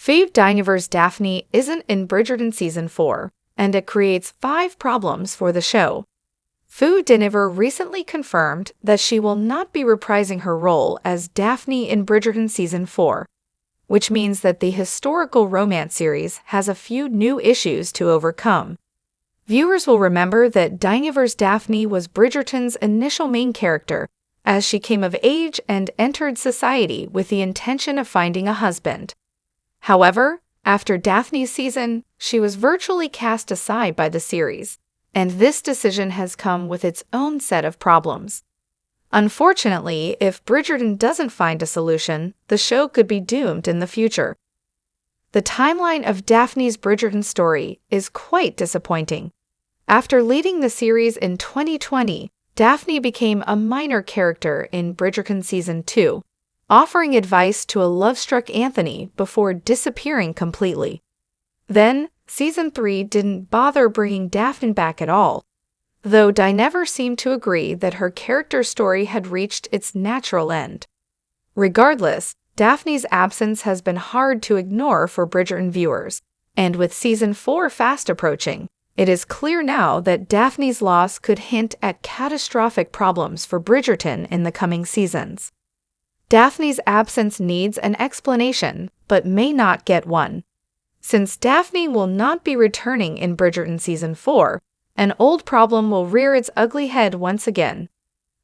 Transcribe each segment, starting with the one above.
Phoebe Dynevor's Daphne isn't in Bridgerton Season 4, and it creates 5 problems for the show. Phoebe Dynevor recently confirmed that she will not be reprising her role as Daphne in Bridgerton Season 4, which means that the historical romance series has a few new issues to overcome. Viewers will remember that Dynevor's Daphne was Bridgerton's initial main character, as she came of age and entered society with the intention of finding a husband. However, after Daphne's season, she was virtually cast aside by the series, and this decision has come with its own set of problems. Unfortunately, if Bridgerton doesn't find a solution, the show could be doomed in the future. The timeline of Daphne's Bridgerton story is quite disappointing. After leading the series in 2020, Daphne became a minor character in Bridgerton Season 2, offering advice to a love-struck Anthony before disappearing completely. Then, Season 3 didn't bother bringing Daphne back at all, though Dynevor seemed to agree that her character story had reached its natural end. Regardless, Daphne's absence has been hard to ignore for Bridgerton viewers, and with Season 4 fast approaching, it is clear now that Daphne's loss could hint at catastrophic problems for Bridgerton in the coming seasons. Daphne's absence needs an explanation, but may not get one. Since Daphne will not be returning in Bridgerton Season 4, an old problem will rear its ugly head once again.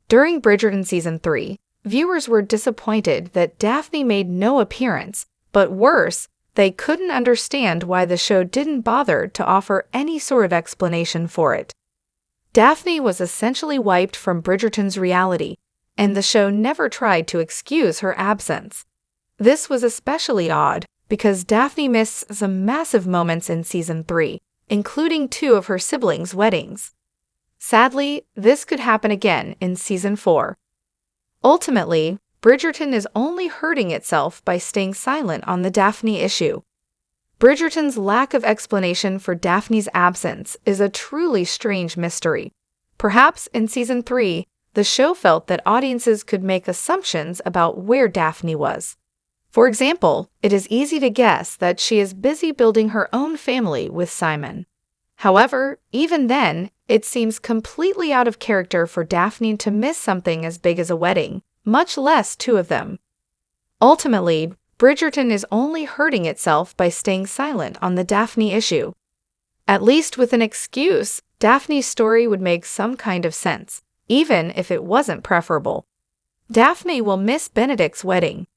During Bridgerton Season 3, viewers were disappointed that Daphne made no appearance, but worse, they couldn't understand why the show didn't bother to offer any sort of explanation for it. Daphne was essentially wiped from Bridgerton's reality, and the show never tried to excuse her absence. This was especially odd because Daphne missed some massive moments in Season 3, including 2 of her siblings' weddings. Sadly, this could happen again in Season 4. Ultimately, Bridgerton is only hurting itself by staying silent on the Daphne issue. Bridgerton's lack of explanation for Daphne's absence is a truly strange mystery. Perhaps in Season 3, the show felt that audiences could make assumptions about where Daphne was. For example, it is easy to guess that she is busy building her own family with Simon. However, even then, it seems completely out of character for Daphne to miss something as big as a wedding, much less 2 of them. Ultimately, Bridgerton is only hurting itself by staying silent on the Daphne issue. At least with an excuse, Daphne's story would make some kind of sense, even if it wasn't preferable. Daphne will miss Benedict's wedding.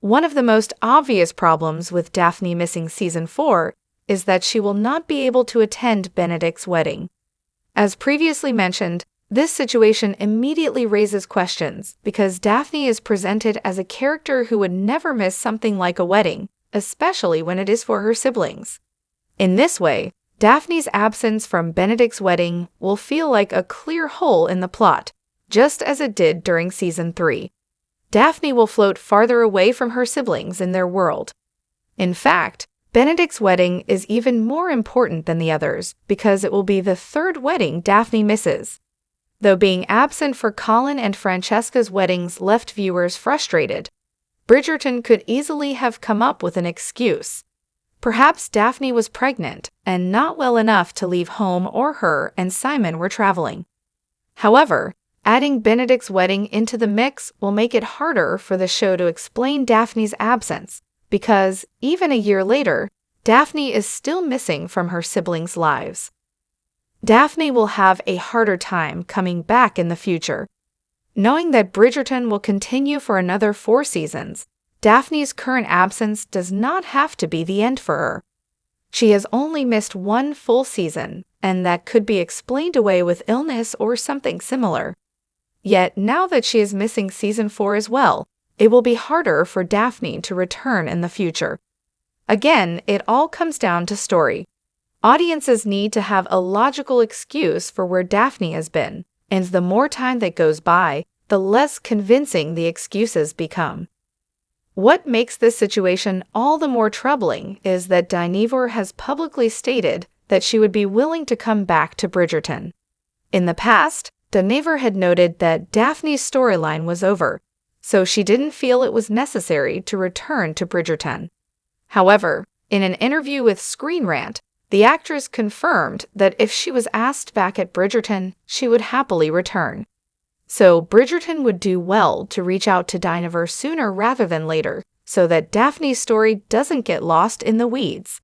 One of the most obvious problems with Daphne missing Season 4 is that she will not be able to attend Benedict's wedding. As previously mentioned, this situation immediately raises questions because Daphne is presented as a character who would never miss something like a wedding, especially when it is for her siblings. In this way, Daphne's absence from Benedict's wedding will feel like a clear hole in the plot, just as it did during Season 3. Daphne will float farther away from her siblings in their world. In fact, Benedict's wedding is even more important than the others because it will be the 3rd wedding Daphne misses. Though being absent for Colin and Francesca's weddings left viewers frustrated, Bridgerton could easily have come up with an excuse. Perhaps Daphne was pregnant and not well enough to leave home, or her and Simon were traveling. However, adding Benedict's wedding into the mix will make it harder for the show to explain Daphne's absence, because, even a year later, Daphne is still missing from her siblings' lives. Daphne will have a harder time coming back in the future. Knowing that Bridgerton will continue for another 4 seasons, Daphne's current absence does not have to be the end for her. She has only missed 1 full season, and that could be explained away with illness or something similar. Yet, now that she is missing Season 4 as well, it will be harder for Daphne to return in the future. Again, it all comes down to story. Audiences need to have a logical excuse for where Daphne has been, and the more time that goes by, the less convincing the excuses become. What makes this situation all the more troubling is that Dynevor has publicly stated that she would be willing to come back to Bridgerton. In the past, Dynevor had noted that Daphne's storyline was over, so she didn't feel it was necessary to return to Bridgerton. However, in an interview with Screen Rant, the actress confirmed that if she was asked back at Bridgerton, she would happily return. So Bridgerton would do well to reach out to Dynevor sooner rather than later, so that Daphne's story doesn't get lost in the weeds.